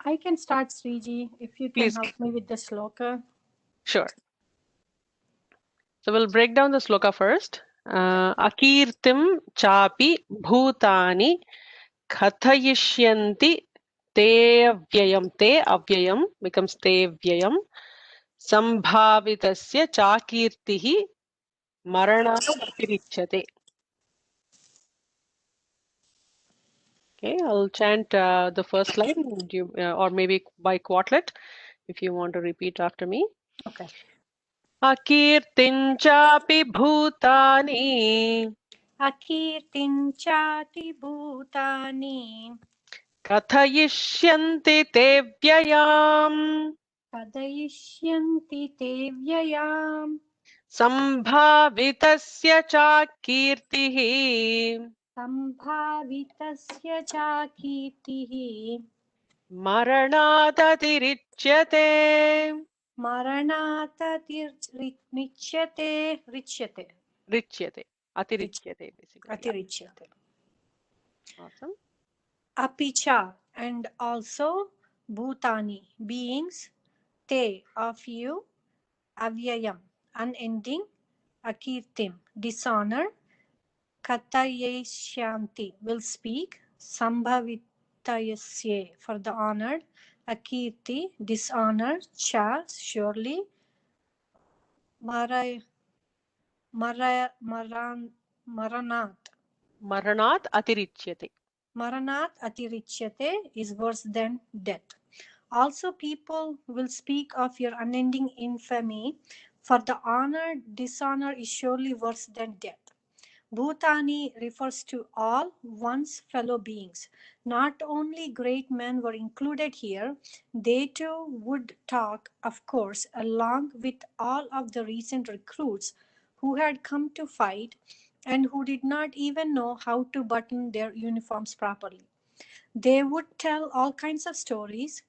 I can start, Sriji, if you can Please. help me with the sloka. Sure. So we'll break down the sloka first. Akirtim chapi bhutani kathayishyanti te avyayam becomes te vyayam sambhavitasya chakirtihi maranatapirichyate. Okay, I'll chant the first line, or maybe by quartlet, if you want to repeat after me. Okay. Akirtinchapi bhutani Akirtinchati bhutani kathayishyanti te vyayam kadayishyanti te vyayam sambhavitasya chakirtihi sambhavitasya cha kirtihi maranatatirichyate. maranatatirichyate richyate Richyate. Atirichyate, basically. Yeah. atirichyate. Awesome. Apicha, and also bhutani, beings, te, of you, avyayam, unending, akirtim, dishonor, katayeshanti, will speak, sambhavitayasye, for the honored, akirti, dishonor, cha, surely, maranat, Maranat atirichyate. Maranat atirichyate is worse than death. Also, people will speak of your unending infamy, for the honor, dishonor is surely worse than death. Bhutani refers to all one's fellow beings. Not only great men were included here, they too would talk, of course, along with all of the recent recruits who had come to fight and who did not even know how to button their uniforms properly. They would tell all kinds of stories,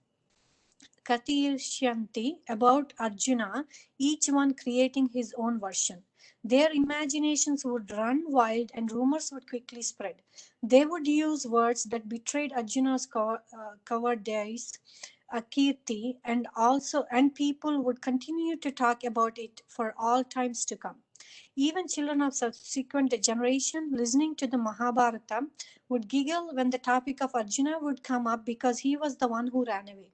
Katirshyanti, about Arjuna, each one creating his own version. Their imaginations would run wild and rumors would quickly spread. They would use words that betrayed Arjuna's cowardice, Kirti, and people would continue to talk about it for all times to come. Even children of subsequent generation listening to the Mahabharata would giggle when the topic of Arjuna would come up because he was the one who ran away.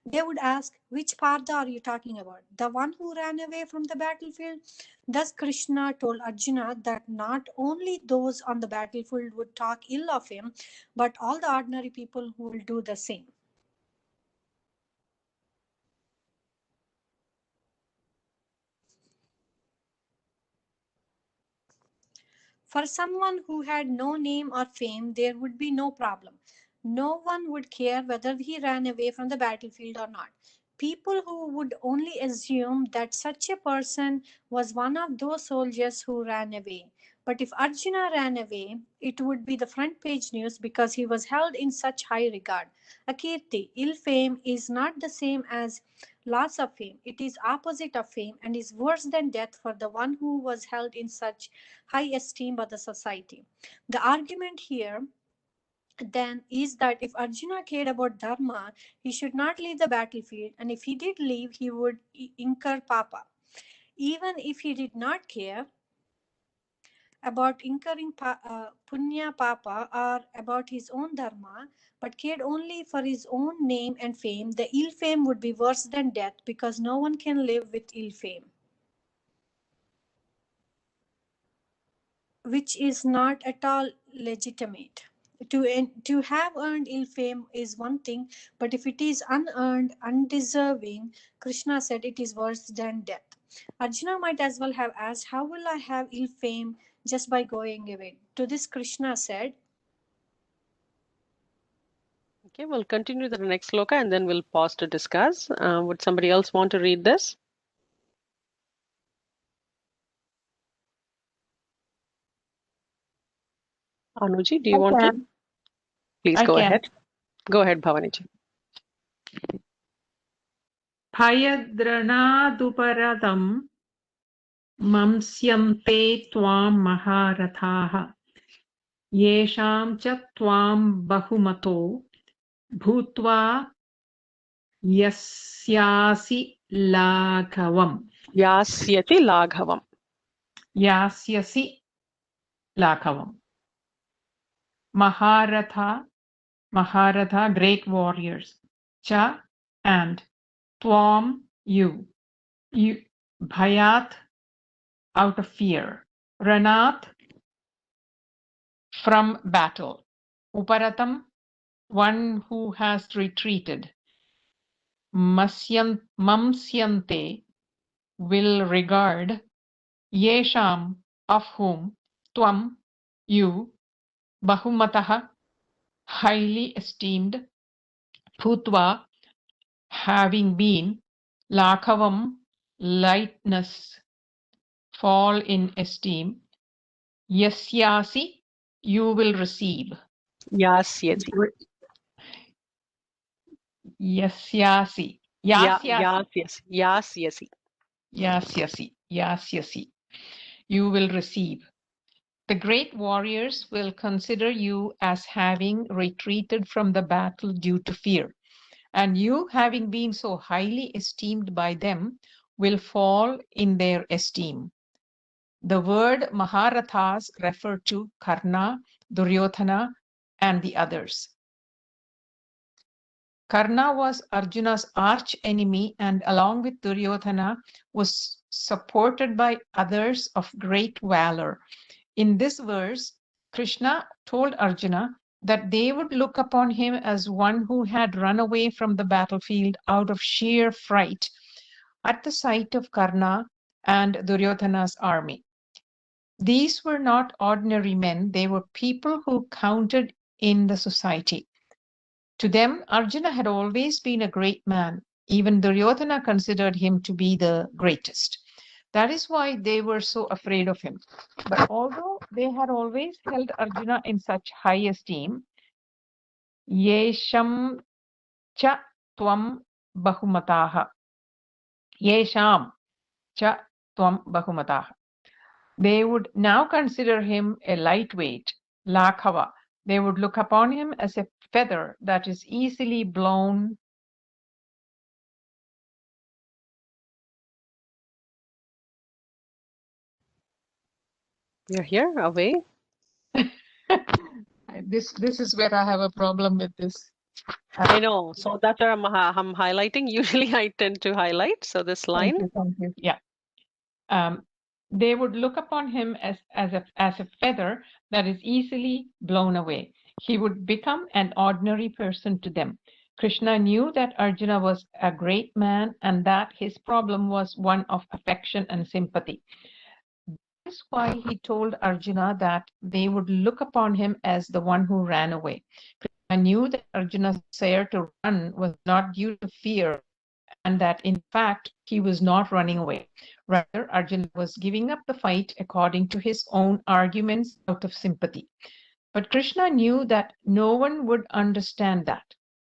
They would ask, which Partha are you talking about? The one who ran away from the battlefield? Thus Krishna told Arjuna that not only those on the battlefield would talk ill of him, but all the ordinary people who will do the same. For someone who had no name or fame, there would be no problem. No one would care whether he ran away from the battlefield or not. People who would only assume that such a person was one of those soldiers who ran away. But if Arjuna ran away, it would be the front page news because he was held in such high regard. Akirti, ill fame, is not the same as loss of fame. It is opposite of fame and is worse than death for the one who was held in such high esteem by the society. The argument here then is that if Arjuna cared about dharma, he should not leave the battlefield, and if he did leave, he would incur papa. Even if he did not care about incurring punya papa or about his own dharma, but cared only for his own name and fame, the ill fame would be worse than death because no one can live with ill fame, which is not at all legitimate. To have earned ill fame is one thing, but if it is unearned, undeserving, Krishna said it is worse than death. Arjuna might as well have asked, how will I have ill fame just by going away? To this, Krishna said, Okay, we'll continue the next sloka and then we'll pause to discuss. Would somebody else want to read this? Anuji, do you want to? Please go ahead. Go ahead, Bhavaniji. भयद्रणादुपरतं मंस्यन्ते त्वां महारथाः येषां च त्वां बहुमतो भूत्वा yasyasi laghavam. Yasyati laghavam. Yasyasi laghavam. Maharatha, Maharatha, great warriors. Cha, and. Tvam, you. Bhayat, out of fear. Ranat, from battle. Uparatam, one who has retreated. Mamsyante, will regard. Yesham, of whom. Tvam, you. Bahumataha, highly esteemed. Bhutva, having been. Lakhavam, lightness, fall in esteem. Yasyasi, you will receive. Yasyati. Yasyasi. Yasyasi. Yasyasi. You will receive. The great warriors will consider you as having retreated from the battle due to fear, and you, having been so highly esteemed by them, will fall in their esteem. The word Maharathas refer to Karna, Duryodhana, and the others. Karna was Arjuna's arch enemy and along with Duryodhana was supported by others of great valor. In this verse, Krishna told Arjuna that they would look upon him as one who had run away from the battlefield out of sheer fright at the sight of Karna and Duryodhana's army. These were not ordinary men, they were people who counted in the society. To them, Arjuna had always been a great man. Even Duryodhana considered him to be the greatest. That is why they were so afraid of him. But although they had always held Arjuna in such high esteem, yesham cha tvam bahumataha. Yesham cha tvam bahumataha. They would now consider him a lightweight, lakhava. They would look upon him as a feather that is easily blown. You're here, away. This is where I have a problem with this. I know. So that's where I'm highlighting. Usually I tend to highlight. So this line. Thank you. Yeah. They would look upon him as a feather that is easily blown away. He would become an ordinary person to them. Krishna knew that Arjuna was a great man and that his problem was one of affection and sympathy. That's why he told Arjuna that they would look upon him as the one who ran away. Krishna knew that Arjuna's desire to run was not due to fear, and that in fact he was not running away. Rather, Arjuna was giving up the fight according to his own arguments out of sympathy. But Krishna knew that no one would understand that.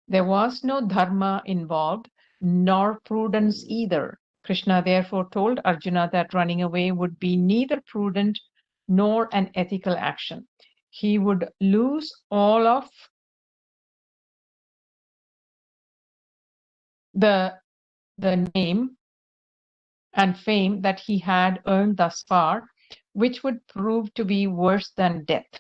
There was no dharma involved, nor prudence either. Krishna therefore told Arjuna that running away would be neither prudent nor an ethical action. He would lose all of the name and fame that he had earned thus far, which would prove to be worse than death.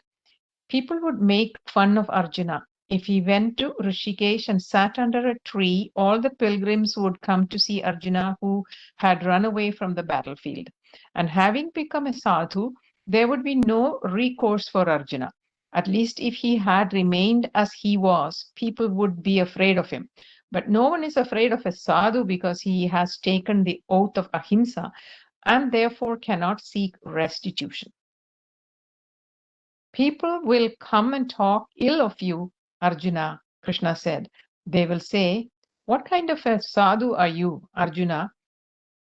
People would make fun of Arjuna. If he went to Rishikesh and sat under a tree, all the pilgrims would come to see Arjuna who had run away from the battlefield. And having become a sadhu, there would be no recourse for Arjuna. At least if he had remained as he was, people would be afraid of him. But no one is afraid of a sadhu because he has taken the oath of ahimsa and therefore cannot seek restitution. People will come and talk ill of you, Arjuna, Krishna said. They will say, what kind of a sadhu are you, Arjuna,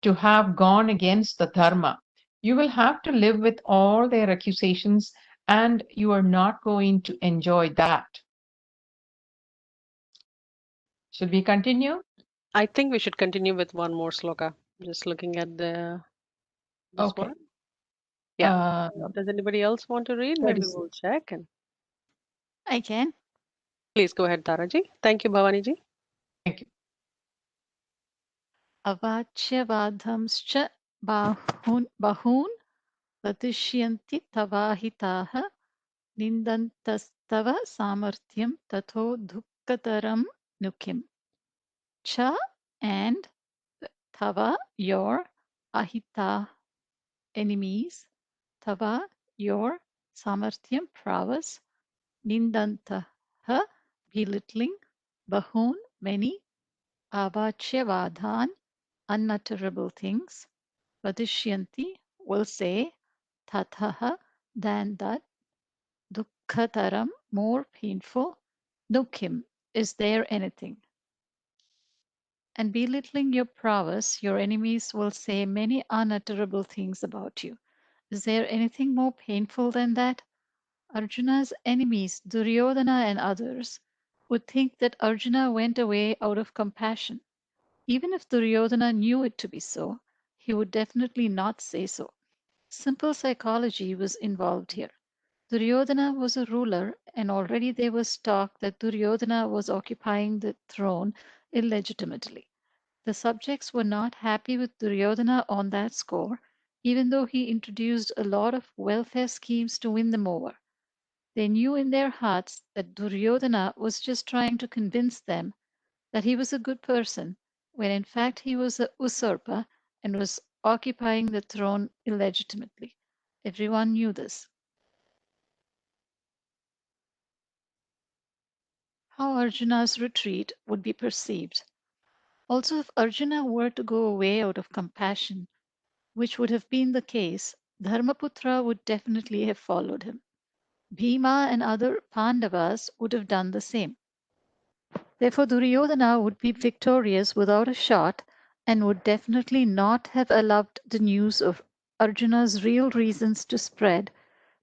to have gone against the dharma? You will have to live with all their accusations and you are not going to enjoy that. Should we continue? I think we should continue with one more sloka. Just looking at this Okay. one. Yeah. Does anybody else want to read? Maybe we'll check. And I can. please go ahead, Taraji. Thank you, Bhavaniji. Thank you. avachyavadhamscha bahun vadishyanti tavahitaha nindantastava samarthyam tatho dukkataram nukim. Cha and tava, your, ahita, enemies, tava, your, samarthyam, prowess, nindantaha, belittling, bahun, many, avachyavadhan, unutterable things, vadishyanti, will say, tathaha, than that, dukkataram, more painful, nukim, is there anything? And belittling your prowess, your enemies will say many unutterable things about you. Is there anything more painful than that? Arjuna's enemies, Duryodhana and others, would think that Arjuna went away out of compassion. Even if Duryodhana knew it to be so, he would definitely not say so. Simple psychology was involved here. Duryodhana was a ruler, and already there was talk that Duryodhana was occupying the throne illegitimately. The subjects were not happy with Duryodhana on that score, even though he introduced a lot of welfare schemes to win them over. They knew in their hearts that Duryodhana was just trying to convince them that he was a good person, when in fact he was a usurper and was occupying the throne illegitimately. Everyone knew this. How Arjuna's retreat would be perceived. Also, if Arjuna were to go away out of compassion, which would have been the case, Dharmaputra would definitely have followed him. Bhima and other Pandavas would have done the same. Therefore, Duryodhana would be victorious without a shot and would definitely not have allowed the news of Arjuna's real reasons to spread,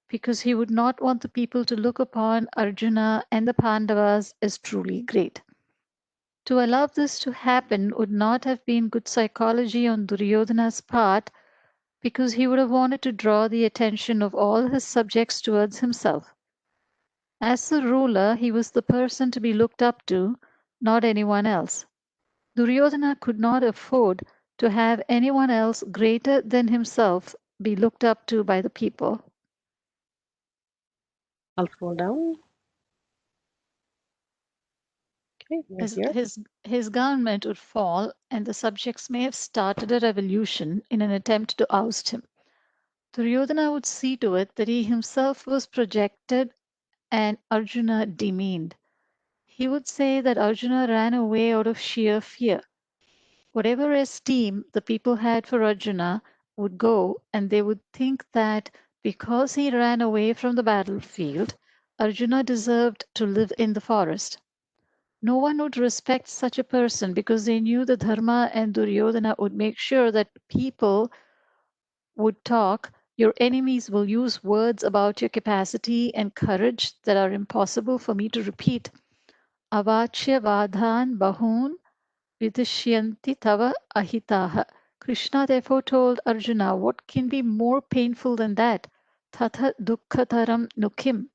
because he would not want the people to look upon Arjuna and the Pandavas as truly great. To allow this to happen would not have been good psychology on Duryodhana's part, because he would have wanted to draw the attention of all his subjects towards himself. As the ruler, he was the person to be looked up to, not anyone else. Duryodhana could not afford to have anyone else greater than himself be looked up to by the people. I'll scroll down. Okay, we're here. His government would fall, and the subjects may have started a revolution in an attempt to oust him. Duryodhana would see to it that he himself was projected and Arjuna demeaned. He would say that Arjuna ran away out of sheer fear. Whatever esteem the people had for Arjuna would go, and they would think that because he ran away from the battlefield, Arjuna deserved to live in the forest. No one would respect such a person, because they knew that Dharma and Duryodhana would make sure that people would talk. Your enemies will use words about your capacity and courage that are impossible for me to repeat. Avachya vadhan bahun vidishyanti tava ahitaha. Krishna therefore told Arjuna, what can be more painful than that? Tatha dukkataram nukim.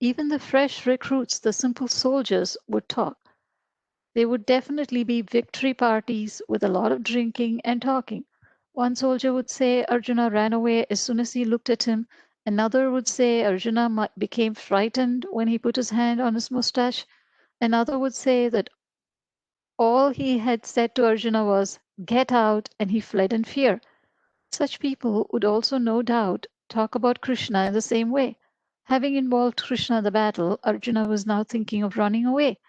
Even the fresh recruits, the simple soldiers, would talk. There would definitely be victory parties with a lot of drinking and talking. One soldier would say Arjuna ran away as soon as he looked at him. Another would say Arjuna became frightened when he put his hand on his mustache. Another would say that all he had said to Arjuna was, "Get out," and he fled in fear. Such people would also, no doubt, talk about Krishna in the same way. Having involved Krishna in the battle, Arjuna was now thinking of running away.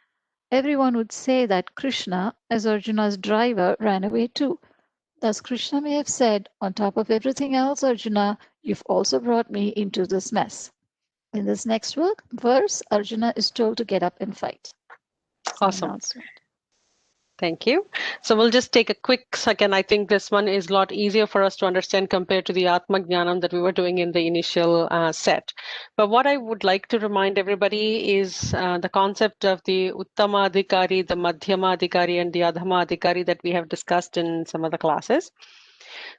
Everyone would say that Krishna, as Arjuna's driver, ran away too. Thus, Krishna may have said, on top of everything else, Arjuna, you've also brought me into this mess. In this next verse, Arjuna is told to get up and fight. It's an Awesome. announcement. Thank you. So we'll just take a quick second. I think this one is a lot easier for us to understand compared to the Atma Jnanam that we were doing in the initial set. But what I would like to remind everybody is the concept of the Uttama Adhikari, the Madhyama Adhikari, and the Adhama Adhikari that we have discussed in some of the classes.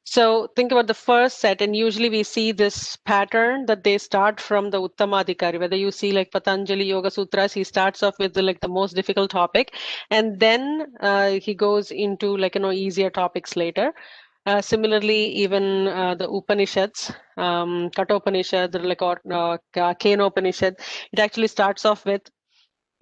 So think about the first set, and usually we see this pattern that they start from the Uttamadhikari. Whether you see like Patanjali Yoga Sutras, he starts off with the most difficult topic, and then he goes into easier topics later. Similarly, even the Upanishads, Kathopanishad, Kenopanishad, it actually starts off with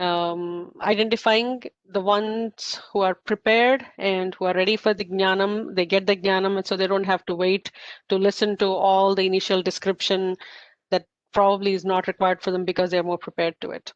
identifying the ones who are prepared and who are ready for the jnanam. They get the jnanam, and so they don't have to wait to listen to all the initial description that probably is not required for them because they're more prepared to it.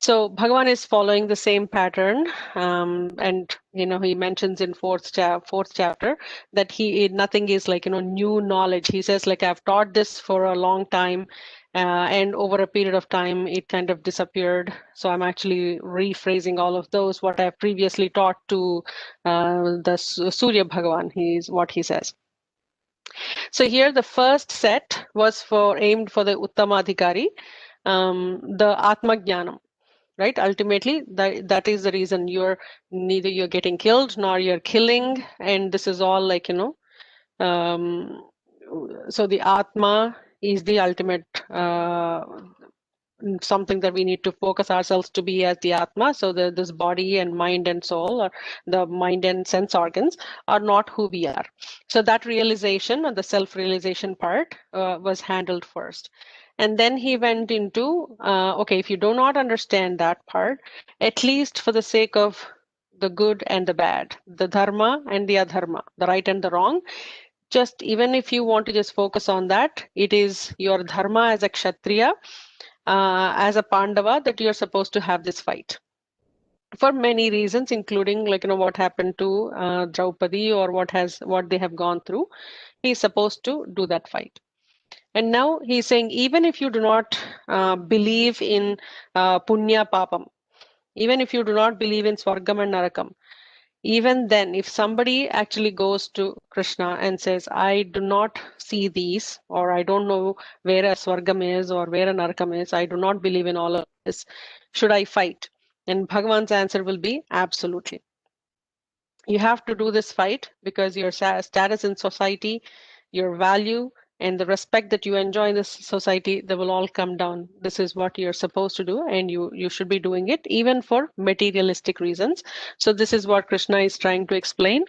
So Bhagavan is following the same pattern, and he mentions in fourth chapter that nothing is new knowledge. He says I've taught this for a long time, and over a period of time it kind of disappeared. So I'm actually rephrasing all of those what I've previously taught to the Surya Bhagavan. He's what he says. So here the first set was aimed for the Uttamadhikari, the Atma Jnanam. Right, ultimately that is the reason neither you're getting killed nor you're killing, and this is all um, so the Atma is the ultimate something that we need to focus ourselves to be as the Atma. So this body and mind and soul, or the mind and sense organs, are not who we are. So that realization, or the self-realization part, was handled first. And then he went into, okay, if you do not understand that part, at least for the sake of the good and the bad, the dharma and the adharma, the right and the wrong, just even if you want to just focus on that, it is your dharma as a kshatriya, as a Pandava, that you're supposed to have this fight for many reasons, including what happened to Draupadi, or what they have gone through. He's supposed to do that fight. And now he's saying, even if you do not believe in punya papam, even if you do not believe in swargam and narakam, even then, if somebody actually goes to Krishna and says, I do not see these, or I don't know where a Swargam is or where a Narakam is, I do not believe in all of this, should I fight? And Bhagavan's answer will be absolutely. You have to do this fight because your status in society, your value, and the respect that you enjoy in this society, they will all come down. This is what you're supposed to do, and you should be doing it even for materialistic reasons. So this is what Krishna is trying to explain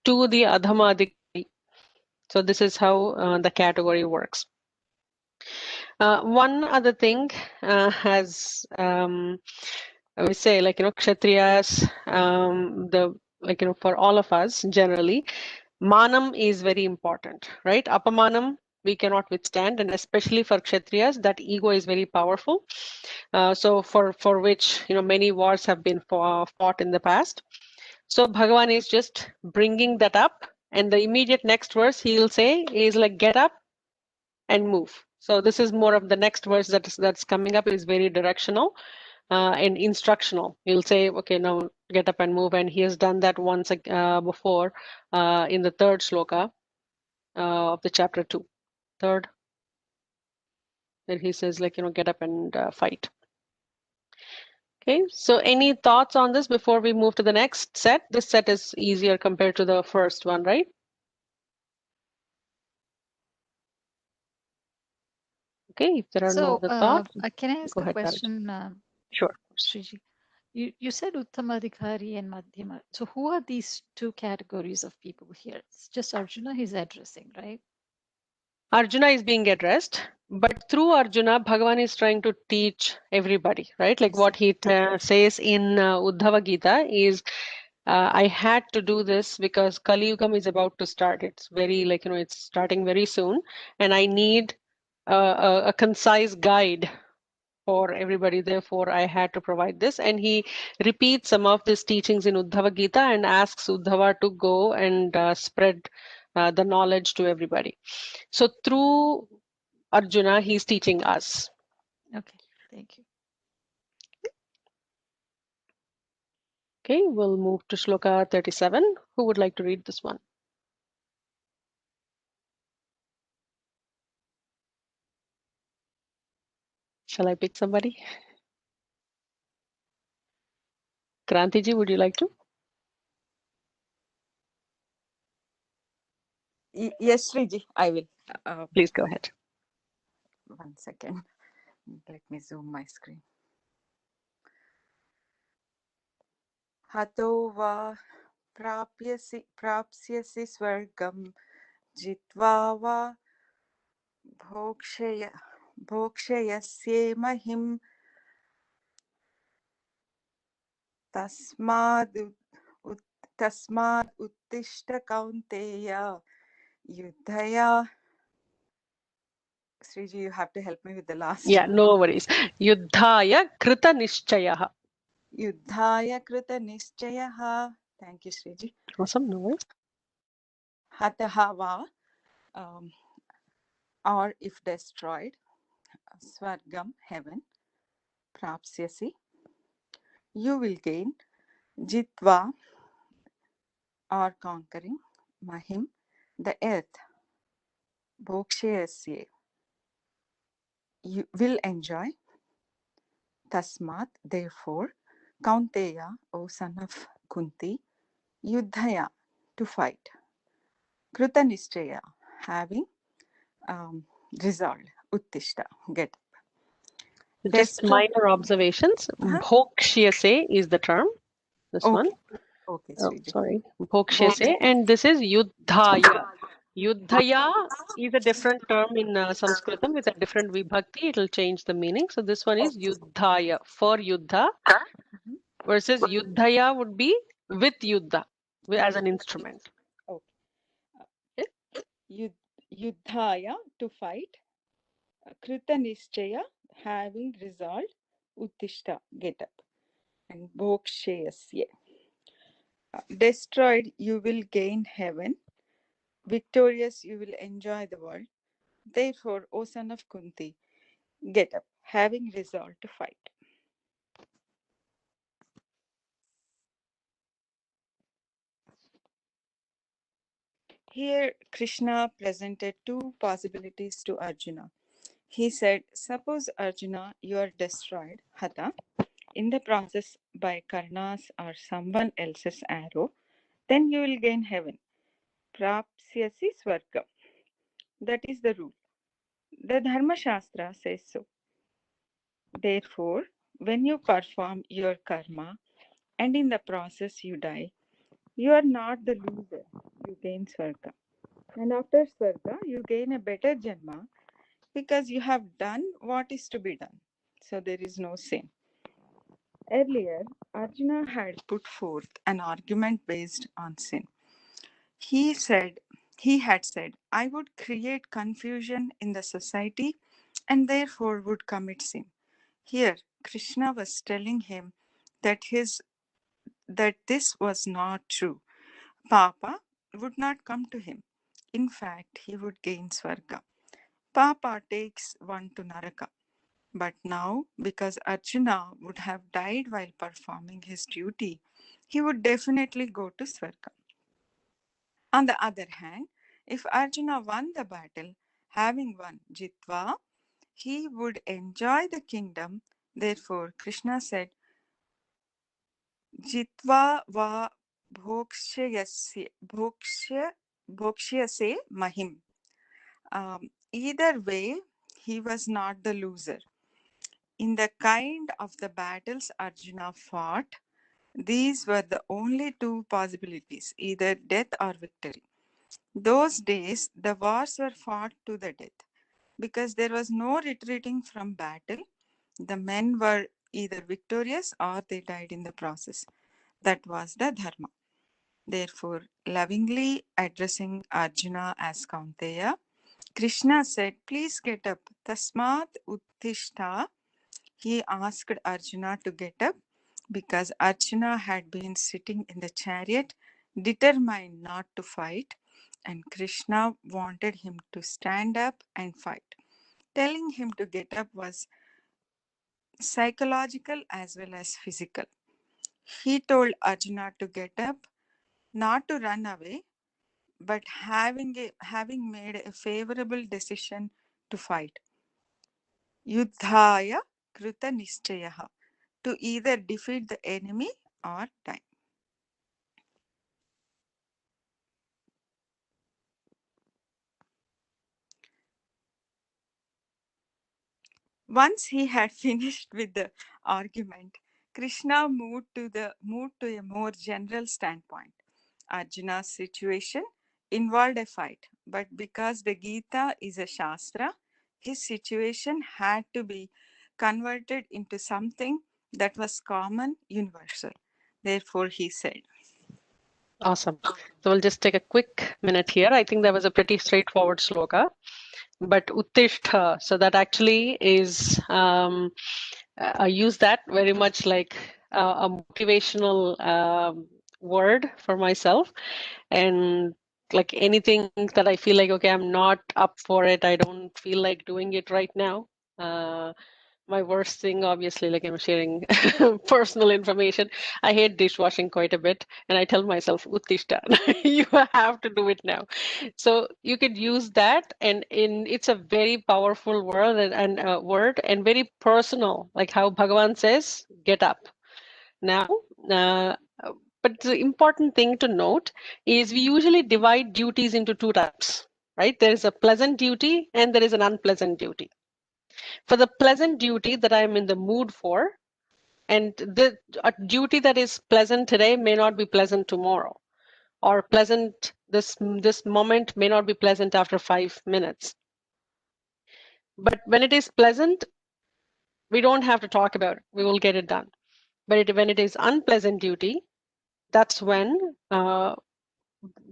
to the Adhamadikari. So this is how the category works. One other thing, as we say, Kshatriyas, for all of us generally, Manam is very important, right? Apamanam we cannot withstand, and especially for Kshatriyas, that ego is very powerful. So for which many wars have been fought in the past. So Bhagavan is just bringing that up, and the immediate next verse he'll say is get up and move. So this is more of the next verse that's coming up, is very directional and instructional. He'll say, okay, now get up and move, and he has done that once before in the third shloka of the chapter 2, third, that he says get up and fight. Okay, so any thoughts on this before we move to the next set? This set is easier compared to the first one, right? Okay, if there are no So, other thoughts, can I ask go a ahead, Tara. question, Sure. Sriji? You said Uttamadhikari and Madhyama. So, who are these two categories of people here? It's just Arjuna he's addressing, right? Arjuna is being addressed, but through Arjuna, Bhagavan is trying to teach everybody, right? Like what he says in Uddhava Gita is, I had to do this because Kali Yugam is about to start. It's very it's starting very soon, and I need a concise guide for everybody. Therefore, I had to provide this. And he repeats some of these teachings in Uddhava Gita and asks Uddhava to go and spread the knowledge to everybody. So through Arjuna, he's teaching us. Okay, thank you. Okay, we'll move to Shloka 37. Who would like to read this one? Shall I pick somebody? Krantiji, would you like to? Yes, Sriji, I will. Please go ahead. 1 second. Let me zoom my screen. Hato va prapsyasi swargam jitva va bhokshayasye mahim tasmad tasmad uttishta kaunteya yudhaya. Sriji, you have to help me with the last. Yeah, no worries. Yuddhaya krita nishchayaha. Yudhaya krita nishchayaha. Thank you, Sriji. Awesome, no worries. Hataha va, or if destroyed, swargam, heaven, prapsyasi, you will gain, jitva, or conquering, mahim, the earth, bhokshayasye, you will enjoy, tasmat, therefore, kaunteya, O son of Kunti, yudhaya, to fight, kruta nishchaya, having resolved, uttishta, get up. Just minor observations. Uh-huh. Bhokshyase is the term. This one. Okay, Oh, Sriji. sorry. Bhokshyase. And this is Yuddhaya. Yuddhaya is a different term in Sanskritam with a different vibhakti. It will change the meaning. So this one is Yuddhaya, for Yuddha, versus Yuddhaya would be with Yuddha as an instrument. Okay. Yudhaya, to fight. Krita nishchaya, having resolved. Uttishta, get up. And bhokshayasya. Destroyed, you will gain heaven. Victorious, you will enjoy the world. Therefore, O son of Kunti, get up, having resolved to fight. Here, Krishna presented two possibilities to Arjuna. He said, suppose Arjuna, you are destroyed, Hata, in the process by Karna's or someone else's arrow, then you will gain heaven. Prapsyasi swargam. That is the rule. The Dharma Shastra says so. Therefore, when you perform your karma and in the process you die, you are not the loser. You gain swarga. And after swarga, you gain a better janma because you have done what is to be done. So there is no sin. Earlier, Arjuna had put forth an argument based on sin. He had said, I would create confusion in the society and therefore would commit sin. Here, Krishna was telling him that this was not true. Papa would not come to him. In fact, he would gain Swarga. Papa takes one to Naraka. But now, because Arjuna would have died while performing his duty, he would definitely go to Swarga. On the other hand, if Arjuna won the battle, having won Jitva, he would enjoy the kingdom. Therefore, Krishna said, Jitva va bhokshyase mahim. Either way, he was not the loser. In the kind of the battles Arjuna fought, these were the only two possibilities, either death or victory. Those days, the wars were fought to the death. Because there was no retreating from battle, the men were either victorious or they died in the process. That was the dharma. Therefore, lovingly addressing Arjuna as Kaunteya, Krishna said, please get up. Tasmat uttishta. He asked Arjuna to get up because Arjuna had been sitting in the chariot, determined not to fight, and Krishna wanted him to stand up and fight. Telling him to get up was psychological as well as physical. He told Arjuna to get up, not to run away, but having made a favorable decision to fight. Yudhaya kruta nishchayaha, to either defeat the enemy or die. Once he had finished with the argument, Krishna moved to a more general standpoint. Arjuna's situation involved a fight, but because the Gita is a Shastra, his situation had to be converted into something that was common, universal. Therefore, he said, Awesome. So we'll just take a quick minute here. I think that was a pretty straightforward sloka. But Uttishta, so that actually is, I use that very much like a motivational word for myself. And like anything that I feel like, okay, I'm not up for it, I don't feel like doing it right now. My worst thing, obviously, like I'm sharing personal information. I hate dishwashing quite a bit, and I tell myself, "Uttishta, you have to do it now." So you could use that, and it's a very powerful word word and very personal, like how Bhagavan says, "Get up now." Uh, but the important thing to note is we usually divide duties into two types, right? There is a pleasant duty and there is an unpleasant duty. For the pleasant duty that I'm in the mood for, and the a duty that is pleasant today may not be pleasant tomorrow, or pleasant this moment may not be pleasant after 5 minutes. But when it is pleasant, we don't have to talk about it. We will get it done. But when it is unpleasant duty, that's when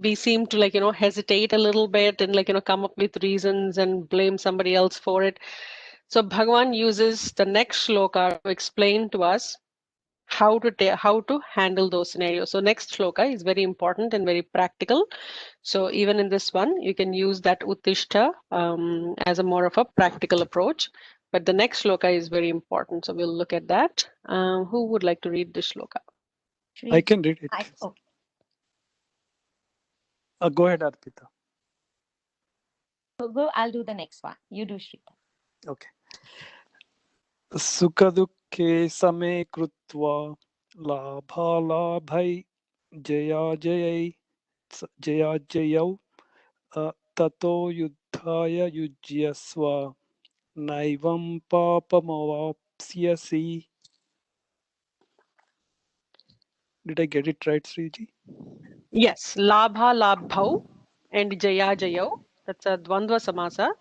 we seem to hesitate a little bit and come up with reasons and blame somebody else for it. So Bhagavan uses the next shloka to explain to us how to handle those scenarios. So next shloka is very important and very practical. So even in this one, you can use that uttishta as a more of a practical approach. But the next shloka is very important. So we'll look at that. Who would like to read this shloka? I can read it. Okay. Go ahead, Arpita. So I'll do the next one. You do, Shrita. Okay. Sukadukhe same krutva labhalabhai jaya jayau tato yuddhaya yujyasva naivam papamavapsyasi. Did I get it right, Sriji? Yes, labha labhau and jaya jayo. That's a dvandva samasa.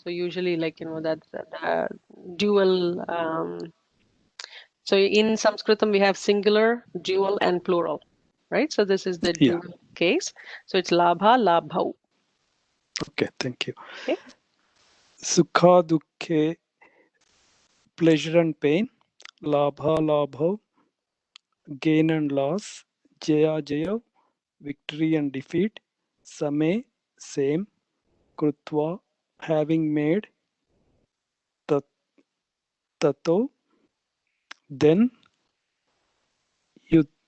So usually that's dual. So in Sanskritam we have singular, dual, and plural, right? So this is the dual case. So it's labha labhau. Okay, thank you. Okay. Sukha dukhe, pleasure and pain. Labha labhau, gain and loss. Jaya jaya, victory and defeat. Same, same. Krutva, having made. Tato, then.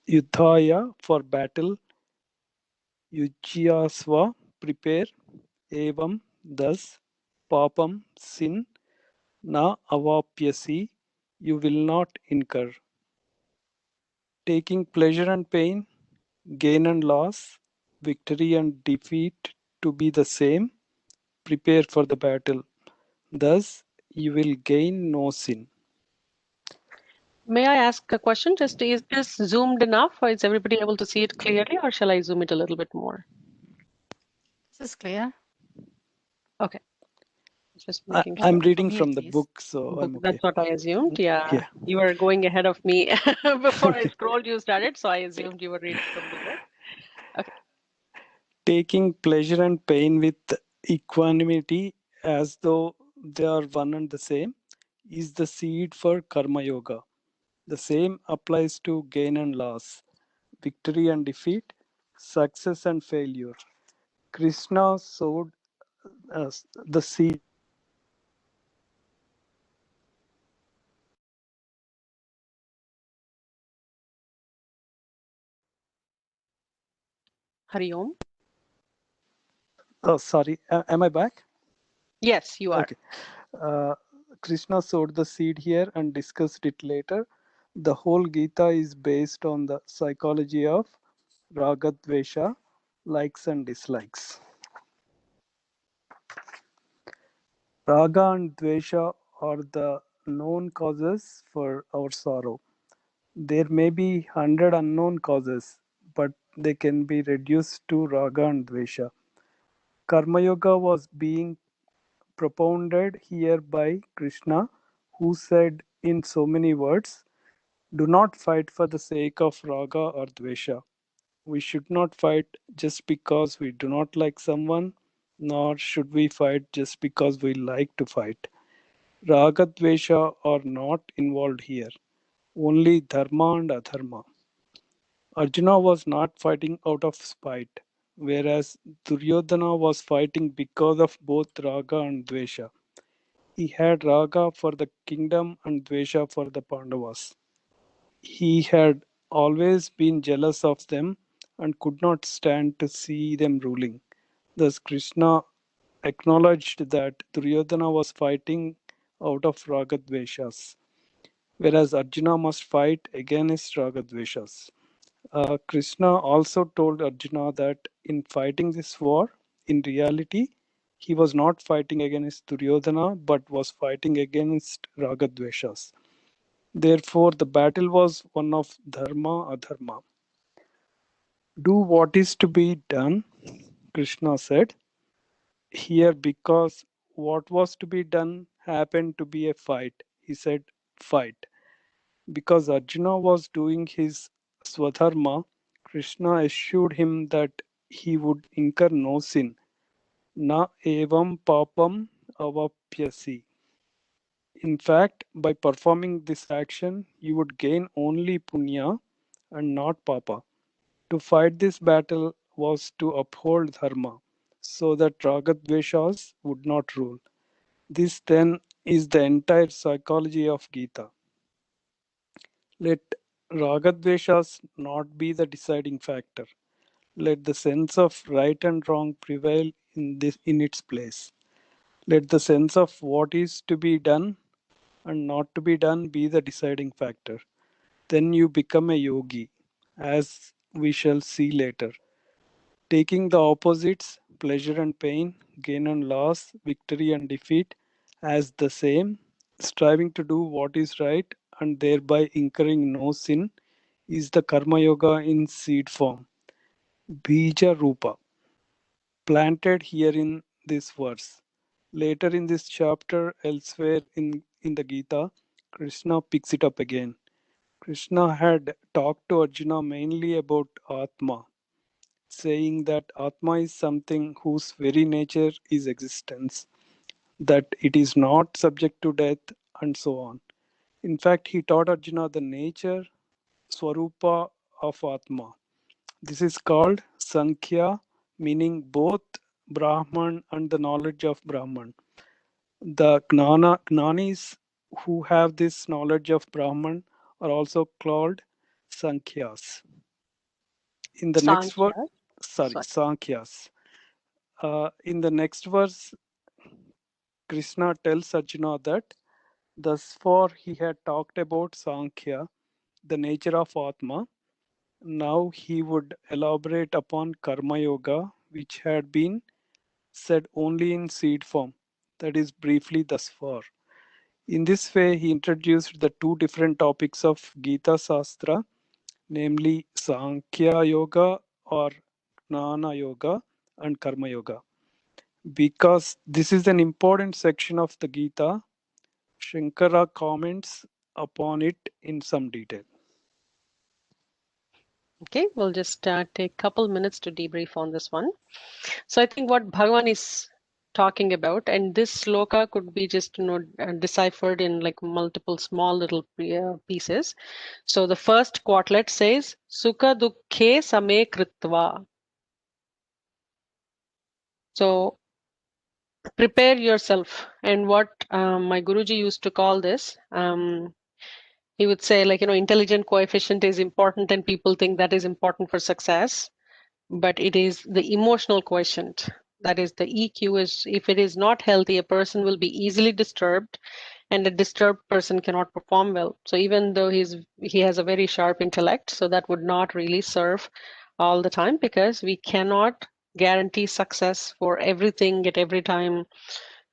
Yudhaya, for battle. Yujyasva, prepare. Evam, thus. Papam, sin. Na avapyasi, you will not incur. Taking pleasure and pain, gain and loss, victory and defeat to be the same, prepare for the battle. Thus, you will gain no sin. May I ask a question? Just is this zoomed enough, or is everybody able to see it clearly, or shall I zoom it a little bit more? This is clear. Okay. Just making sure. I'm reading me from at the least. book, so I'm okay. That's what I assumed. Yeah. Yeah. You were going ahead of me before I Okay. scrolled. You started, so I assumed you were reading from the book. Okay. Taking pleasure and pain with equanimity as though they are one and the same is the seed for karma yoga. The same applies to gain and loss, victory and defeat, success and failure. Krishna sowed the seed. Hari Om. Oh, sorry. Am I back? Yes, you are. Okay. Krishna sowed the seed here and discussed it later. The whole Gita is based on the psychology of Ragadvesha, likes and dislikes. Raga and Dvesha are the known causes for our sorrow. There may be 100 unknown causes, but they can be reduced to raga and dvesha. Karma Yoga was being propounded here by Krishna, who said in so many words, do not fight for the sake of raga or dvesha. We should not fight just because we do not like someone, nor should we fight just because we like to fight. Raga dvesha are not involved here, only dharma and adharma. Arjuna was not fighting out of spite, whereas Duryodhana was fighting because of both raga and dvesha. He had raga for the kingdom and dvesha for the Pandavas. He had always been jealous of them and could not stand to see them ruling. Thus, Krishna acknowledged that Duryodhana was fighting out of ragadveshas, whereas Arjuna must fight against ragadveshas. Krishna also told Arjuna that in fighting this war, in reality, he was not fighting against Duryodhana but was fighting against ragadveshas. Therefore, the battle was one of dharma adharma. Do what is to be done, Krishna said here, because what was to be done happened to be a fight. He said, fight. Because Arjuna was doing his swadharma, Krishna assured him that he would incur no sin. Na evam papam avapyasi. In fact, by performing this action, you would gain only punya and not papa. To fight this battle was to uphold dharma, so that ragadveshas would not rule. This then is the entire psychology of Gita. Let ragadveshas not be the deciding factor. Let the sense of right and wrong prevail in its place. Let the sense of what is to be done and not to be done be the deciding factor. Then you become a yogi, as we shall see later. Taking the opposites, pleasure and pain, gain and loss, victory and defeat, as the same, striving to do what is right and thereby incurring no sin, is the Karma Yoga in seed form, Bija Rupa, planted here in this verse. Later in this chapter, elsewhere in the Gita, Krishna picks it up again. Krishna had talked to Arjuna mainly about Atma, saying that Atma is something whose very nature is existence, that it is not subject to death, and so on. In fact, he taught Arjuna the nature, Swarupa of Atma. This is called Sankhya, meaning both Brahman and the knowledge of Brahman. The Gnanis who have this knowledge of Brahman are also called Sankhyas. In the next verse, Sankhya. Sorry. Sankhyas. In the next verse, Krishna tells Arjuna that thus far he had talked about Sankhya, the nature of Atma. Now he would elaborate upon Karma Yoga, which had been said only in seed form, that is, briefly thus far. In this way, he introduced the two different topics of Gita Sastra, namely Sankhya Yoga or Gnana Yoga and Karma Yoga. Because this is an important section of the Gita, Shankara comments upon it in some detail. Okay, we'll just take a couple minutes to debrief on this one. So I think what Bhagavan is talking about, and this sloka could be just deciphered in like multiple small little pieces. So the first quartlet says Sukha Dukkhe Same Kritva. So prepare yourself. And what my Guruji used to call this, he would say, like, intelligent coefficient is important and people think that is important for success, but it is the emotional quotient. That is, the EQ is, if it is not healthy, a person will be easily disturbed, and a disturbed person cannot perform well. So even though he has a very sharp intellect, so that would not really serve all the time, because we cannot guarantee success for everything at every time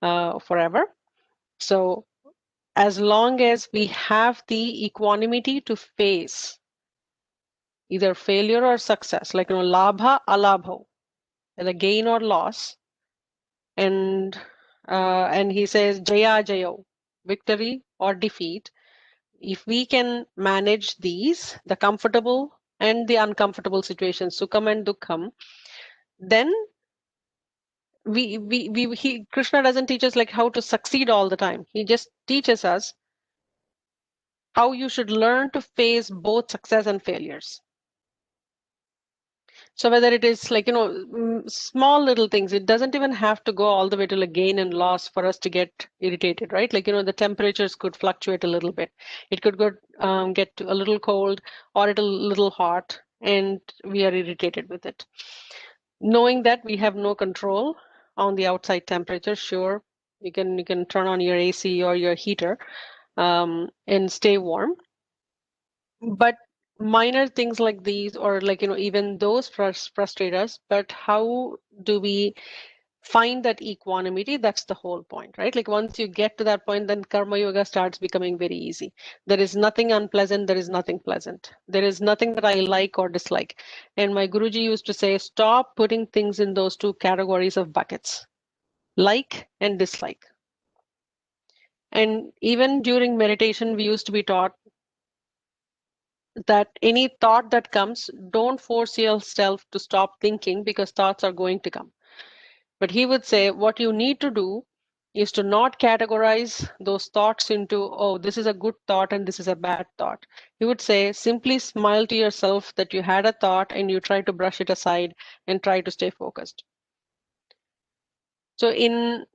forever. So as long as we have the equanimity to face either failure or success, like, labha alabho, the gain or loss, and he says jaya jayo, victory or defeat. If we can manage these, the comfortable and the uncomfortable situations, sukham and dukkham, then Krishna doesn't teach us like how to succeed all the time. He just teaches us how you should learn to face both success and failures. So whether it is like, small little things, it doesn't even have to go all the way to like gain and loss for us to get irritated, right? Like, the temperatures could fluctuate a little bit. It could go get to a little cold or a little hot, and we are irritated with it. Knowing that we have no control on the outside temperature, sure, you can turn on your AC or your heater and stay warm. But minor things like these, or like, even those frustrate us, but how do we find that equanimity? That's the whole point, right? Like once you get to that point, then karma yoga starts becoming very easy. There is nothing unpleasant, there is nothing pleasant, there is nothing that I like or dislike. And my Guruji used to say, stop putting things in those two categories of buckets, like and dislike. And even during meditation, we used to be taught that any thought that comes, don't force yourself to stop thinking, because thoughts are going to come. But he would say what you need to do is to not categorize those thoughts into, oh, this is a good thought and this is a bad thought. He would say, simply smile to yourself that you had a thought and you try to brush it aside and try to stay focused. So in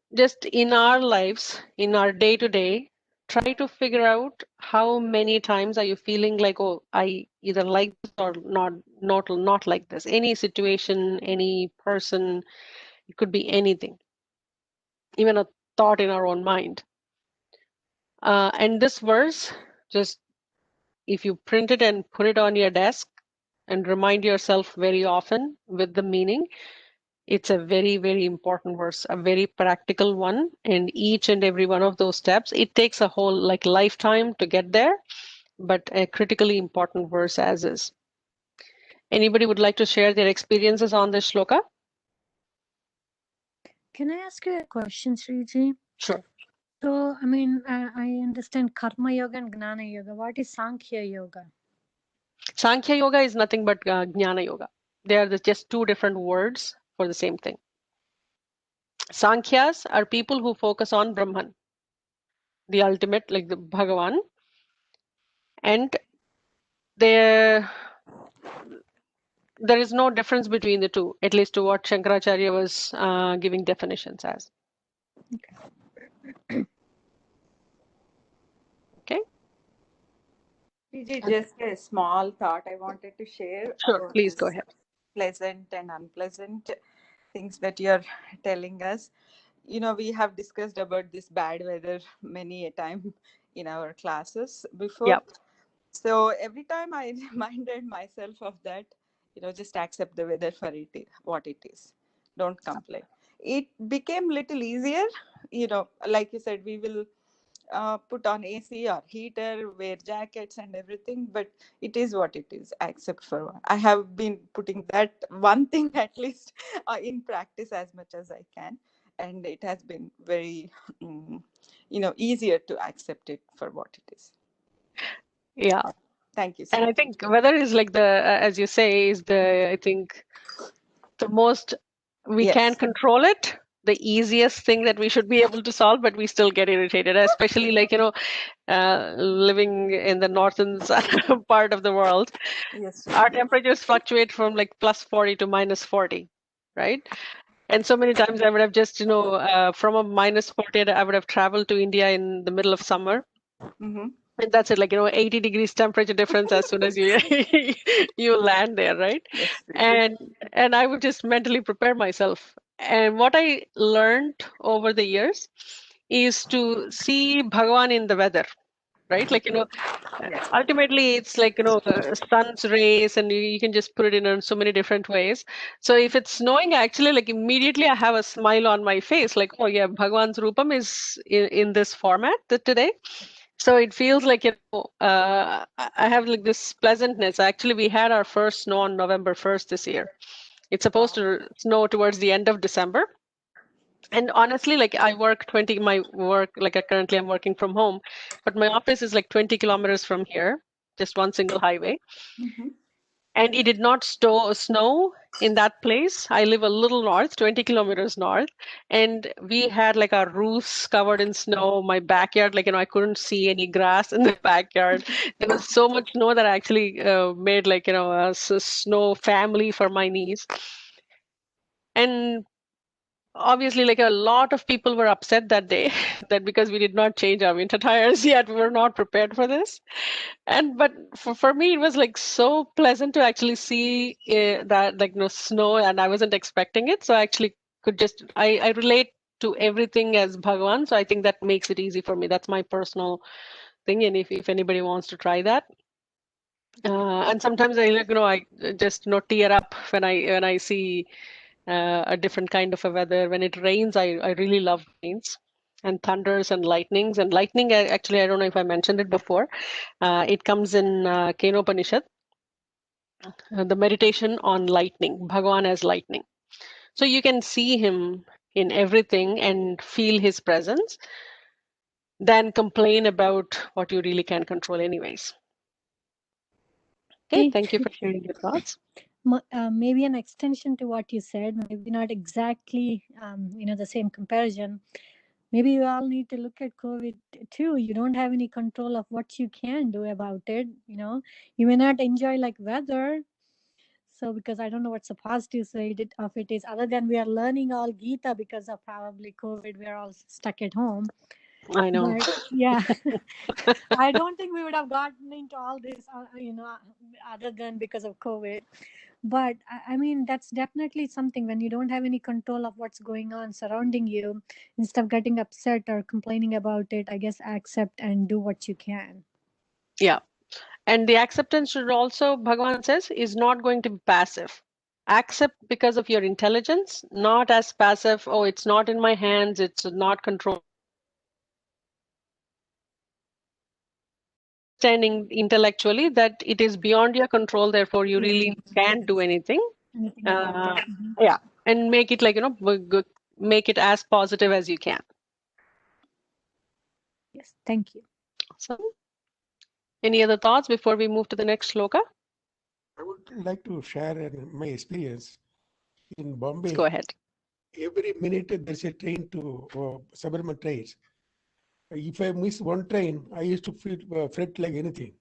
our lives, in our day to day, try to figure out how many times are you feeling like, oh, I either like this or not like this. Any situation, any person, it could be anything, even a thought in our own mind. And this verse, just if you print it and put it on your desk and remind yourself very often with the meaning, it's a very, very important verse, a very practical one. And each and every one of those steps, it takes a whole like lifetime to get there, but a critically important verse as is. Anybody would like to share their experiences on this shloka? Can I ask you a question, Sriji? Sure. So, I mean, I understand Karma Yoga and Gnana Yoga. What is Sankhya Yoga? Sankhya Yoga is nothing but Jnana Yoga. They are just two different words for the same thing. Sankhyas are people who focus on Brahman, the ultimate, like the Bhagavan, and there is no difference between the two, at least to what Shankaracharya was giving definitions as. Okay. Just a small thought I wanted to share Sure, about please this go ahead. pleasant and unpleasant things that you're telling us. We have discussed about this bad weather many a time in our classes before. Yep. So every time I reminded myself of that, just accept the weather for what it is. Don't complain. It became little easier, like you said, we will put on AC or heater, wear jackets and everything, but it is what it is. Accept for one. I have been putting that one thing at least in practice as much as I can, and it has been very, easier to accept it for what it is. Yeah. Thank you, And I Sri. think weather is like as you say, is I think the most, we Yes. can control it, the easiest thing that we should be able to solve, but we still get irritated, especially like, living in the northern part of the world. Yes. Our temperatures fluctuate from like plus 40 to minus 40, right? And so many times I would have just, from a minus 40, I would have traveled to India in the middle of summer. Mm-hmm. And that's it, like, 80 degrees temperature difference as soon as you you land there, right? Yes. And I would just mentally prepare myself. And what I learned over the years is to see Bhagavan in the weather. right? Like, Yes. ultimately it's like, sun's rays, and you can just put it in so many different ways. So if it's snowing, actually, like immediately I have a smile on my face, like, oh yeah, Bhagwan's Rupam is in this format today. So it feels like, I have like this pleasantness. Actually, we had our first snow on November 1st this year. It's supposed to snow towards the end of December. And honestly, like my work, like currently I'm working from home, but my office is like 20 kilometers from here, just one single highway. Mhm. And it did not snow in that place. I live a little north, 20 kilometers north. And we had like our roofs covered in snow. My backyard, like, I couldn't see any grass in the backyard. There was so much snow that I actually made like, a snow family for my niece. And obviously, like a lot of people were upset that day that because we did not change our winter tires yet, we were not prepared for this. But for me, it was like so pleasant to actually see that, like, snow, and I wasn't expecting it. So I actually could just, I relate to everything as Bhagwan. So I think that makes it easy for me. That's my personal thing. And if anybody wants to try that. And sometimes I, like, I just, tear up when I see a different kind of a weather. When it rains, I really love rains and thunders and lightnings. And lightning, actually, I don't know if I mentioned it before. It comes in Kenopanishad, the meditation on lightning, Bhagwan as lightning. So you can see him in everything and feel his presence, than complain about what you really can't control anyways. Okay, Hey, thank you for sharing your thoughts. maybe an extension to what you said, maybe not exactly, the same comparison. Maybe you all need to look at COVID too. You don't have any control of what you can do about it. You may not enjoy like weather. So, because I don't know what's the positive side of it is, other than we are learning all Gita because of probably COVID, we are all stuck at home. I know. But yeah, I don't think we would have gotten into all this, other than because of COVID. But I mean, that's definitely something when you don't have any control of what's going on surrounding you, instead of getting upset or complaining about it, I guess accept and do what you can. Yeah. And the acceptance should also, Bhagavan says, is not going to be passive. Accept because of your intelligence, not as passive, oh, it's not in my hands, it's not controlled. Understanding intellectually that it is beyond your control, therefore you really can't do anything. Anything about it. Yeah. And make it like, make it as positive as you can. Yes, thank you. So, any other thoughts before we move to the next shloka? I would like to share my experience in Let's Bombay. go ahead. Every minute there's a train to suburban trains. If I miss one train, I used to feel fret like anything.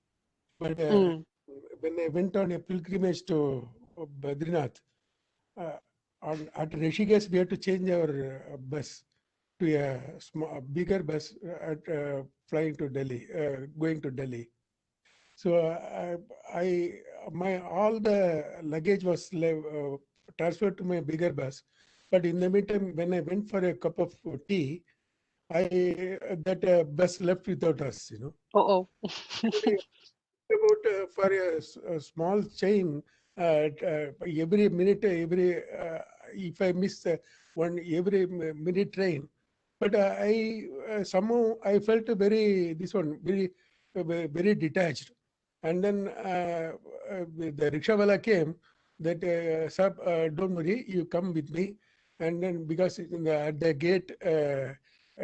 But when I went on a pilgrimage to Badrinath, at Rishikesh, we had to change our bus to a bigger bus flying to Delhi, going to Delhi. So my all the luggage was transferred to my bigger bus. But in the meantime, when I went for a cup of tea, that bus left without us. Uh-oh. About for a small chain, every minute, if I miss every minute train, but somehow I felt very very detached. And then the rickshawala came that, sir, don't worry, you come with me. And then because at the gate,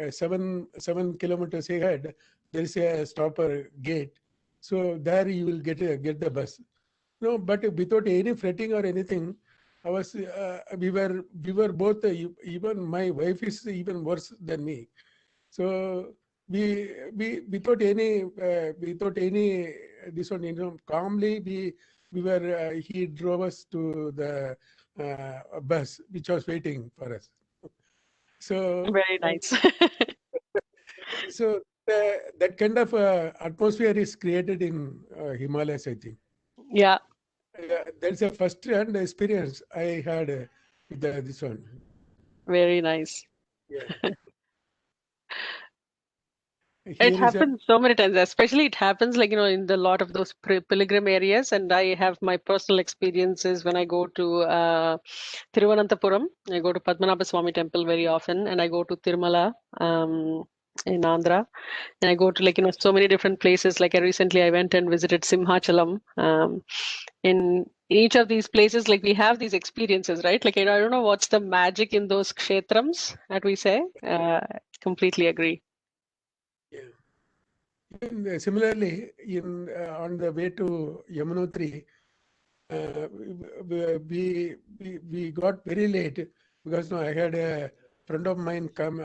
7 kilometers ahead, there is a stopper gate. So there you will get the bus. No, but without any fretting or anything, we were both, even my wife is even worse than me. So we without any this one, calmly we were, he drove us to the bus which was waiting for us. So Very nice. so that kind of atmosphere is created in Himalayas, I think. Yeah. That's the first hand experience I had with this one. Very nice. Yeah. It Here is a happens so many times, especially it happens like, in the lot of those pilgrim areas. And I have my personal experiences when I go to Thiruvananthapuram. I go to Padmanabha Swami temple very often, and I go to Tirumala in Andhra. And I go to so many different places. Like I went and visited Simhachalam. In each of these places, like we have these experiences, right? Like, I don't know what's the magic in those kshetrams that we say. Completely agree. yeah. Similarly, on the way to Yamunotri, we got very late because I had a friend of mine come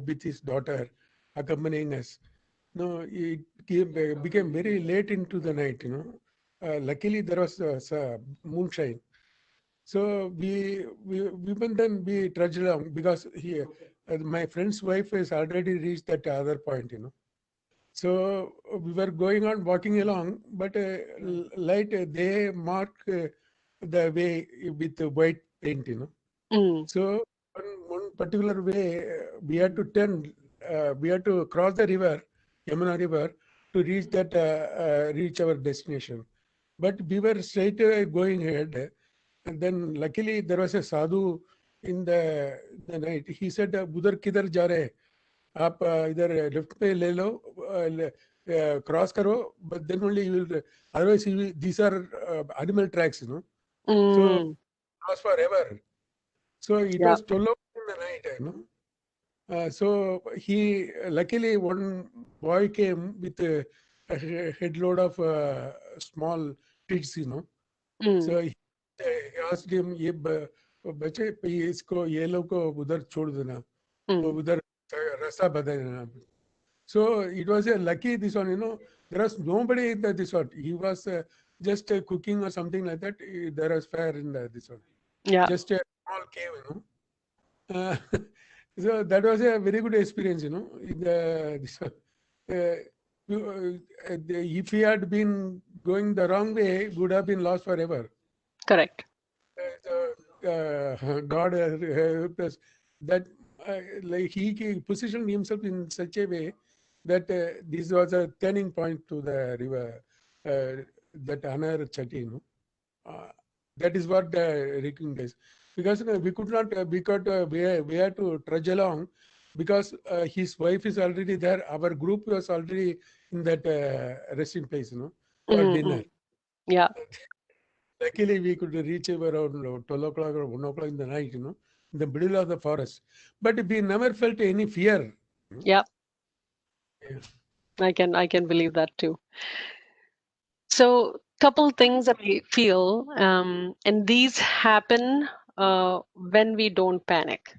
with his daughter accompanying us. No, it became very late into the night. Luckily there was moonshine, so we even then we trudged along because my friend's wife has already reached that other point. So we were going on walking along, but light they mark the way with the white paint. Mm, So one particular way we had to turn, we had to cross the river, Yamuna River, to reach our destination. But we were straight going ahead, and then luckily there was a sadhu in the night. He said, "Udhar kidhar ja rahe? आप इधर left पे ले लो, cross करो, but then only you will, otherwise these are animal tracks, so mm, lost forever." So it yeah, was 12 o'clock in the night. So he luckily one boy came with a headload of small twigs. mm, So he asked him, "ये बच्चे इसको ये लोग को उधर छोड़ देना, वो mm, उधर रास्ता बता देना." So it was a lucky this one. There was nobody in this one. He was just cooking or something like that. There was fire in this one. yeah, Just a small cave. Uh, so that was a very good experience. In this one. If he had been going the wrong way, would have been lost forever. correct. God helped us that like he positioned himself in such a way that this was a turning point to the river, that Anar Chatti. Uh, that is what recognized, because we could not, we had to trudge along because his wife is already there. Our group was already in that resting place, for Mm, dinner. mm, yeah, Luckily, we could reach around 12 o'clock or 1 o'clock in the night, in the middle of the forest. But we never felt any fear. yeah. Yeah. I can believe that too. So, couple things that I feel, and these happen when we don't panic,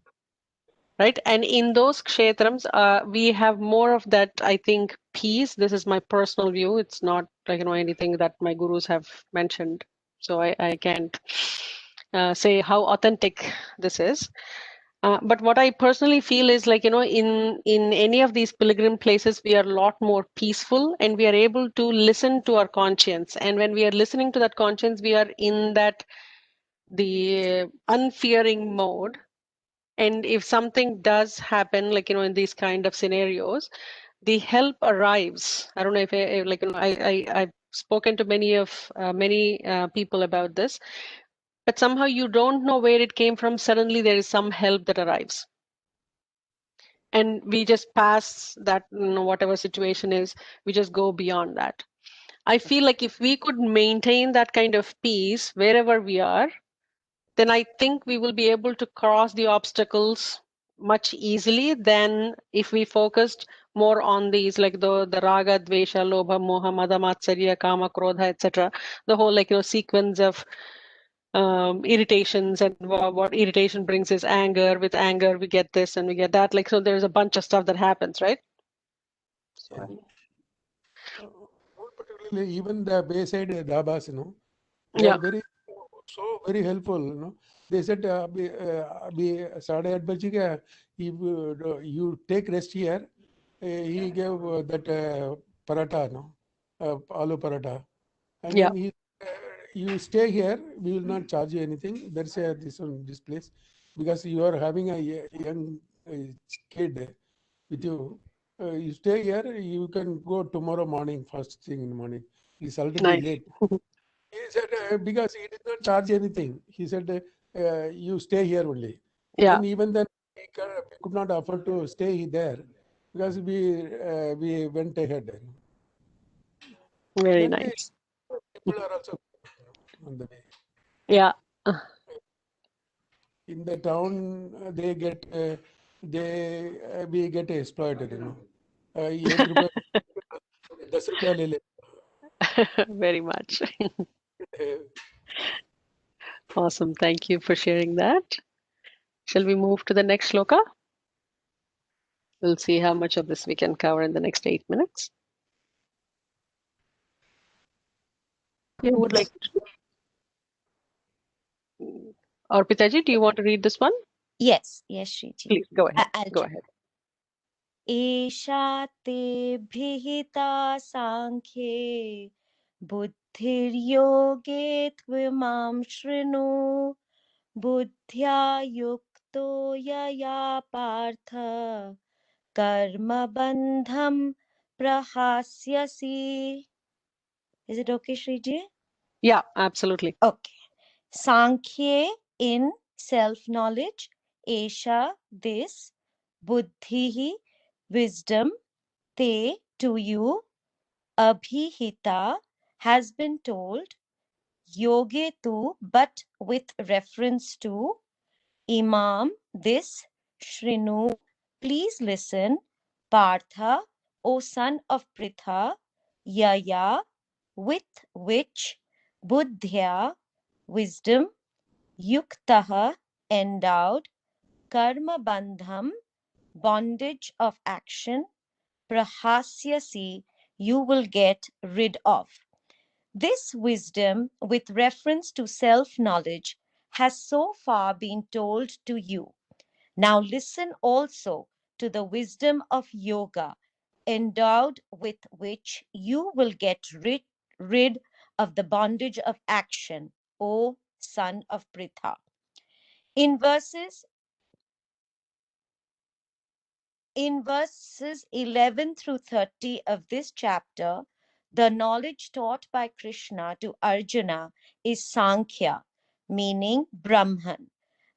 right? And in those kshetrams, we have more of that, I think, peace. This is my personal view. It's not anything that my gurus have mentioned. So I can't say how authentic this is. But what I personally feel is in any of these pilgrim places, we are a lot more peaceful and we are able to listen to our conscience. And when we are listening to that conscience, we are in the unfearing mode. And if something does happen, in these kind of scenarios, the help arrives. I don't know if I've spoken to many people about this, but somehow you don't know where it came from. Suddenly there is some help that arrives. And we just pass that, whatever situation is, we just go beyond that. I feel like if we could maintain that kind of peace wherever we are, then I think we will be able to cross the obstacles much easily than if we focused more on these, like the raga, dvesha, lobha, moha, mada, matsarya, kama, krodha, etc. The whole sequence of irritations, and what irritation brings is anger. With anger, we get this and we get that. So there's a bunch of stuff that happens, right? Yeah. So, More particularly, even the Bayside dhabas, they are yeah, very helpful. They said, "Abhi 8:30 बजे का, you take rest here." He gave that paratha, aloo paratha, and yeah, then you stay here. We will not charge you anything. There's this place, because you are having a young kid with you. You stay here, you can go tomorrow morning, first thing in the morning. It's already Nice. late. He said, because he did not charge anything. He said, you stay here only. Yeah, Then even then, we could not afford to stay there because we went ahead. very Then nice. people are also on the way. Yeah, In the town, we get exploited, 8 rupees, 10 rupees ले ले. very much. Uh, Awesome. Thank you for sharing that. Shall we move to the next shloka? We'll see how much of this we can cover in the next 8 minutes. Who would like to? Or Pitaji, do you want to read this one? Yes, Shriji. Please go ahead. I'll Go do. ahead. एषा ते भिहिता साङ्ख्ये बुद्धिर्योगे त्वमां शृणु बुद्ध्या युक्तो यया Partha कर्मबन्धं प्रहास्यसि. Is it okay, Shriji? Yeah, absolutely. Okay. Sankhye in self-knowledge, Esha this, Buddhihi wisdom, Te to you, Abhihita has been told, Yoge tu but with reference to, Imam this, Shrinu please listen, Partha O son of Pritha, Yaya with which, Buddhya wisdom, Yuktaha endowed, Karma bandham bondage of action, Prahasyasi you will get rid of. This wisdom with reference to self-knowledge has so far been told to you. Now listen also to the wisdom of yoga, endowed with which you will get rid of the bondage of action, O son of Pritha. In verses 11 through 30 of this chapter, the knowledge taught by Krishna to Arjuna is Sankhya, meaning Brahman,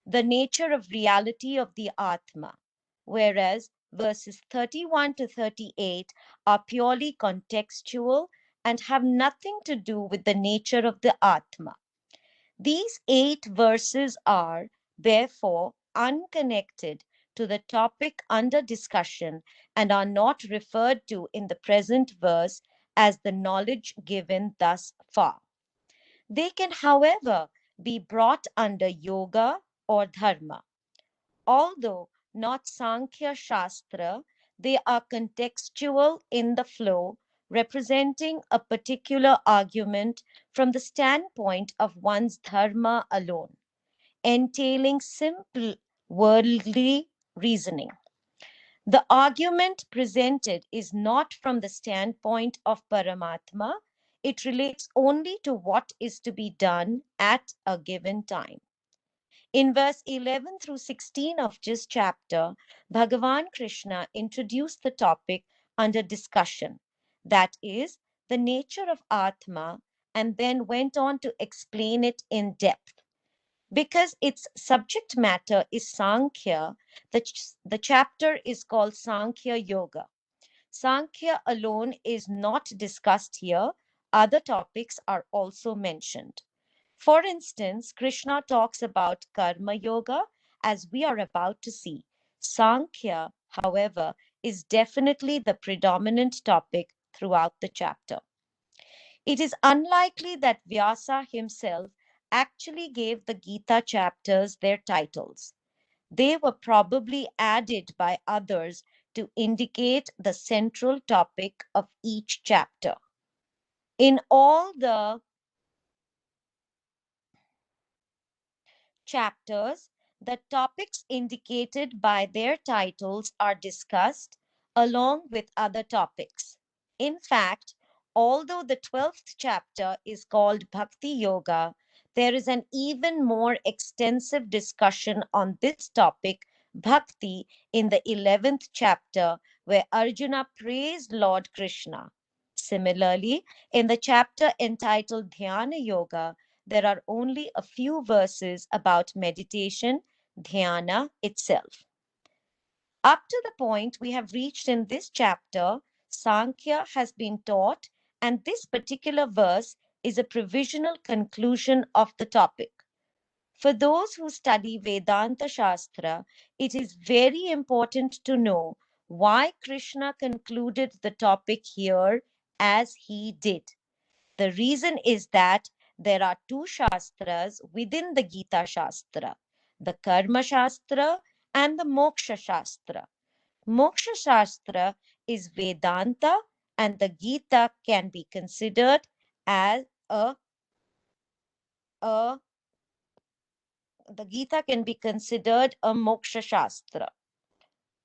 the nature of reality of the Atma, whereas verses 31 to 38 are purely contextual and have nothing to do with the nature of the Atma. These 8 verses are, therefore, unconnected to the topic under discussion and are not referred to in the present verse as the knowledge given thus far. They can, however, be brought under yoga or dharma. Although not Sankhya Shastra, they are contextual in the flow, representing a particular argument from the standpoint of one's dharma alone, entailing simple worldly reasoning. The argument presented is not from the standpoint of Paramatma, it relates only to what is to be done at a given time. In verse 11 through 16 of this chapter, Bhagavan Krishna introduced the topic under discussion, that is, the nature of Atma, and then went on to explain it in depth. Because its subject matter is Sankhya, the chapter is called Sankhya Yoga. Sankhya alone is not discussed here, other topics are also mentioned. For instance, Krishna talks about Karma Yoga, as we are about to see. Sankhya, however, is definitely the predominant topic throughout the chapter. It is unlikely that Vyasa himself actually gave the Gita chapters their titles. They were probably added by others to indicate the central topic of each chapter. In all the chapters, the topics indicated by their titles are discussed along with other topics. In fact, although the 12th chapter is called Bhakti Yoga, there is an even more extensive discussion on this topic, Bhakti, in the 11th chapter, where Arjuna praised Lord Krishna. Similarly, in the chapter entitled Dhyana Yoga, there are only a few verses about meditation, dhyana itself. Up to the point we have reached in this chapter, Sankhya has been taught, and this particular verse is a provisional conclusion of the topic. For those who study Vedanta Shastra, it is very important to know why Krishna concluded the topic here as he did. The reason is that there are two Shastras within the Gita Shastra, the Karma Shastra and the Moksha Shastra. Moksha Shastra is Vedanta, and the Gita can be considered as the Gita can be considered a Moksha Shastra.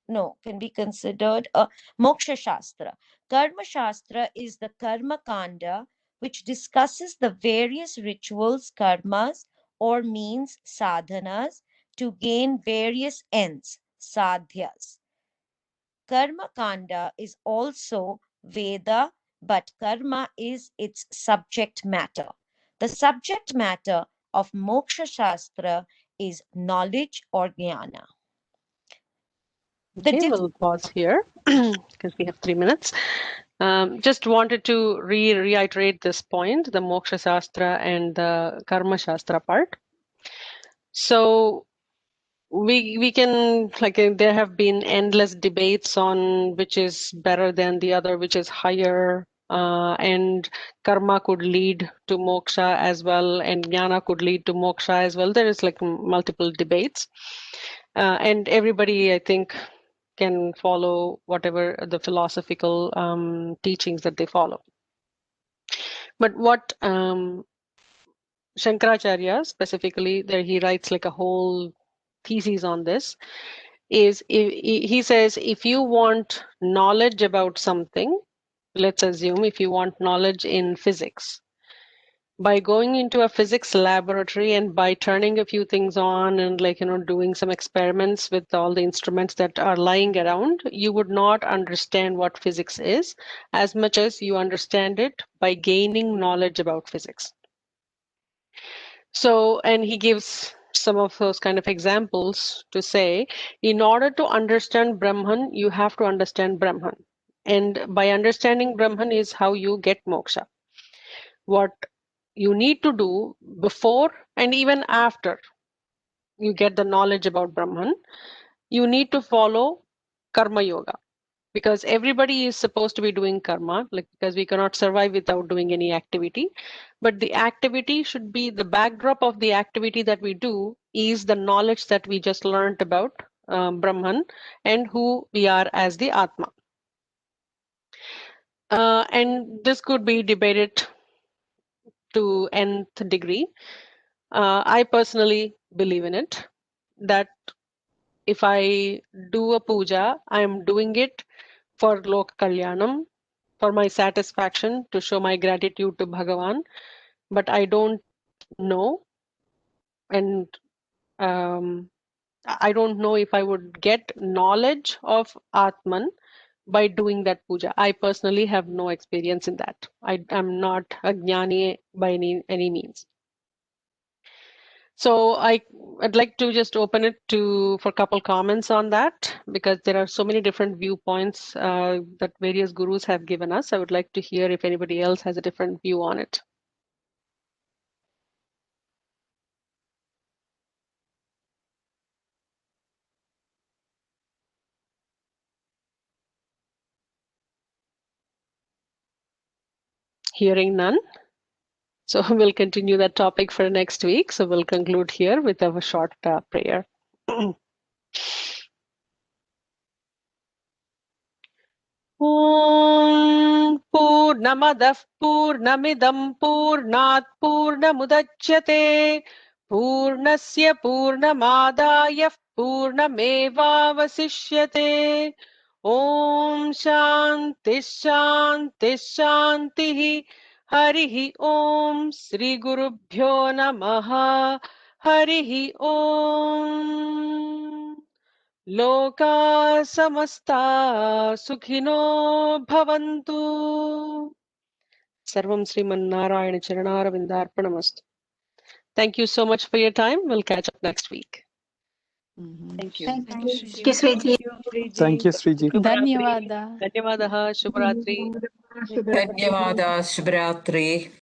No, can be considered a Moksha Shastra. Karma Shastra is the Karma Kanda, which discusses the various rituals, karmas, or means sadhanas to gain various ends, sadhyas. Karma Kanda is also Veda, but karma is its subject matter. The subject matter of Moksha Shastra is knowledge or jnana. Okay, we'll pause here because we have 3 minutes. Just wanted to reiterate this point, the Moksha Shastra and the Karma Shastra part. So we can, like, there have been endless debates on which is better than the other, which is higher, and karma could lead to moksha as well, and jnana could lead to moksha as well. There is like multiple debates, and everybody, I think, can follow whatever the philosophical teachings that they follow. But what Shankaracharya specifically, there he writes like a whole thesis on this, is he says if you want knowledge about something, let's assume if you want knowledge in physics, by going into a physics laboratory and by turning a few things on and, like, doing some experiments with all the instruments that are lying around, you would not understand what physics is as much as you understand it by gaining knowledge about physics. So, and he gives some of those kind of examples to say, in order to understand Brahman, you have to understand Brahman. And by understanding Brahman is how you get moksha. What you need to do before and even after you get the knowledge about Brahman, you need to follow karma yoga. Because everybody is supposed to be doing karma, like, because we cannot survive without doing any activity. But the activity should be, the backdrop of the activity that we do is the knowledge that we just learned about Brahman and who we are as the Atma. And this could be debated to nth degree. I personally believe in it, that if I do a puja, I am doing it for Lok Kalyanam, for my satisfaction, to show my gratitude to Bhagavan, but I don't know, and I don't know if I would get knowledge of Atman by doing that puja. I personally have no experience in that. I am not a jnani by any means. So I'd like to just open it for a couple comments on that, because there are so many different viewpoints that various gurus have given us. I would like to hear if anybody else has a different view on it. Hearing none. So we'll continue that topic for next week. So we'll conclude here with a short prayer. ॐ पूर्णमदः पूर्णमिदं पूर्णात् पूर्णमुदच्यते पूर्णस्य पूर्णमादाय पूर्णमेवावशिष्यते ॐ शान्तिः शान्तिः शान्तिः हरिः ॐ श्रीगुरुभ्यो नमः हरिः ॐ Loka samasta sukhino bhavantu. Sarvam Sriman Narayana Charanara Vindarpanamastu. Thank you so much for your time. We'll catch up next week. Thank you. Thank you, Thank you, Sriji. Sriji. Thank you, Sriji. Shubhratri. Dhanyavada. Dhanyavadaha. Shubhratri. धन्यवादः शुभरात्रि